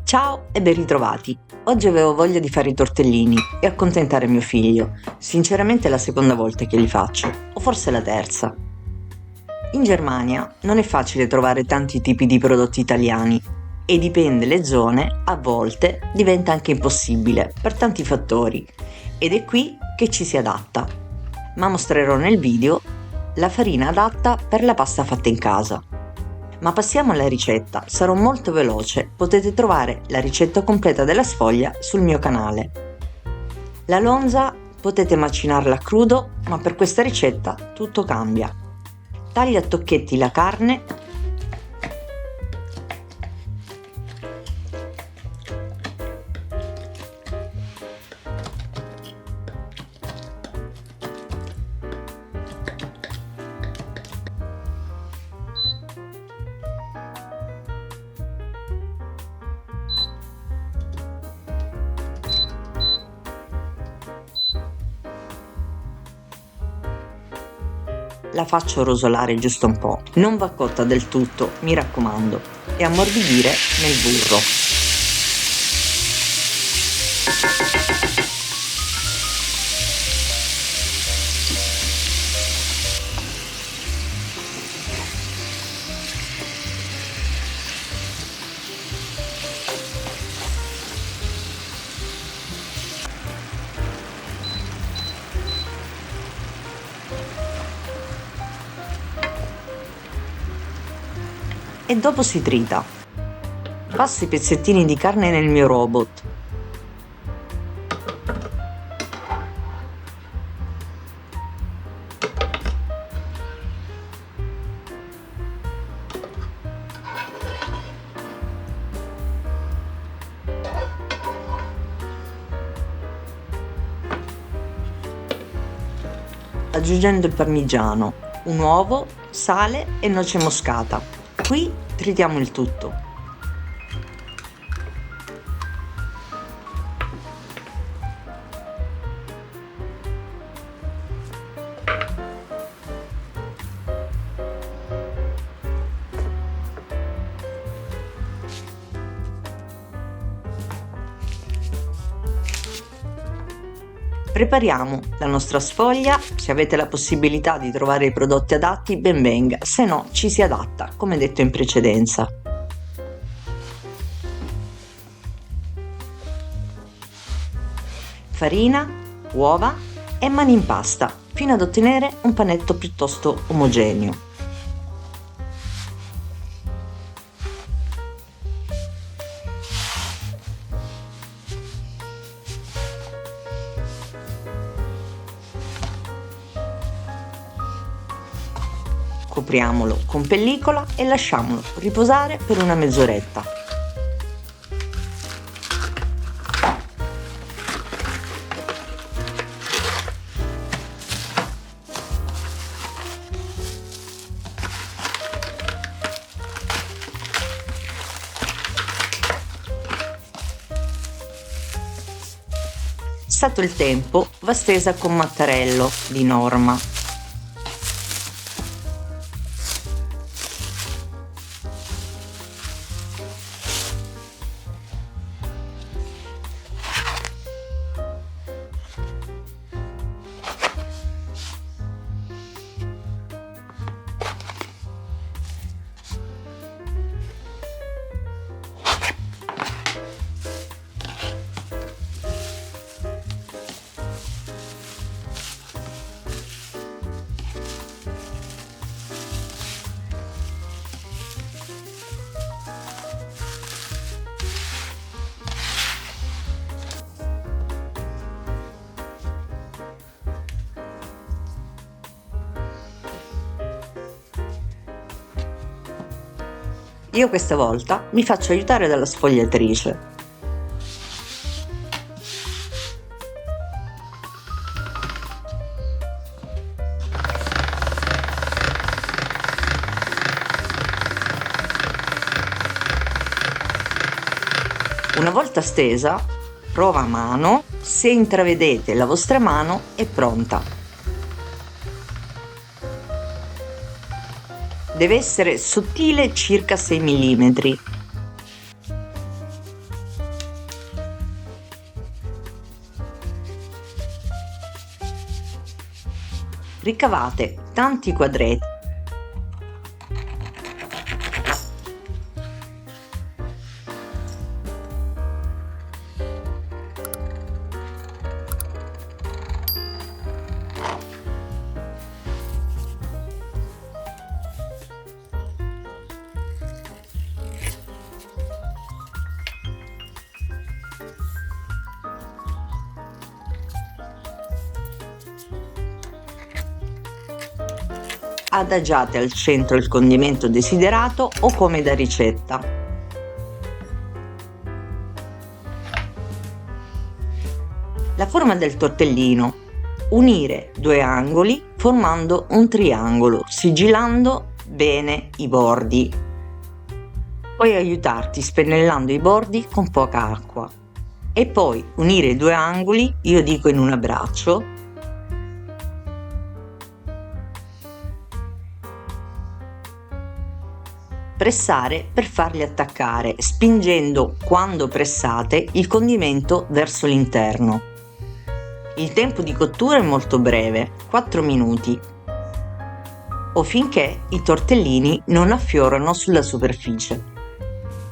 Ciao e ben ritrovati. Oggi avevo voglia di fare i tortellini e accontentare mio figlio. Sinceramente è la seconda volta che li faccio, o forse la terza. In Germania non è facile trovare tanti tipi di prodotti italiani e dipende le zone, a volte diventa anche impossibile per tanti fattori ed è qui che ci si adatta. Ma mostrerò nel video la farina adatta per la pasta fatta in casa. Ma passiamo alla ricetta, sarò molto veloce, potete trovare la ricetta completa della sfoglia sul mio canale. La lonza potete macinarla a crudo, ma per questa ricetta tutto cambia. Taglia a tocchetti la carne, la faccio rosolare giusto un po', non va cotta del tutto, mi raccomando, e ammorbidire nel burro. E dopo si trita. Passo i pezzettini di carne nel mio robot. Aggiungendo il parmigiano, un uovo, sale e noce moscata. Qui tritiamo il tutto. Prepariamo la nostra sfoglia, se avete la possibilità di trovare i prodotti adatti ben venga, se no ci si adatta, come detto in precedenza. Farina, uova e mani in pasta fino ad ottenere un panetto piuttosto omogeneo. Copriamolo con pellicola e lasciamolo riposare per una mezz'oretta. Passato il tempo, va stesa con mattarello di norma. Io questa volta mi faccio aiutare dalla sfogliatrice. Una volta stesa, prova a mano, se intravedete la vostra mano è pronta. Deve essere sottile circa 6 mm. Ricavate tanti quadretti. Adagiate al centro il condimento desiderato o come da ricetta. La forma del tortellino: unire due angoli formando un triangolo, sigillando bene i bordi. Puoi aiutarti spennellando i bordi con poca acqua e poi unire i due angoli, io dico in un abbraccio. Pressare per farli attaccare, spingendo quando pressate il condimento verso l'interno. Il tempo di cottura è molto breve, 4 minuti, o finché i tortellini non affiorano sulla superficie,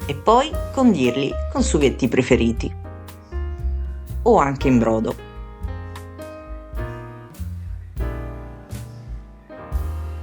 e poi condirli con sughetti preferiti o anche in brodo.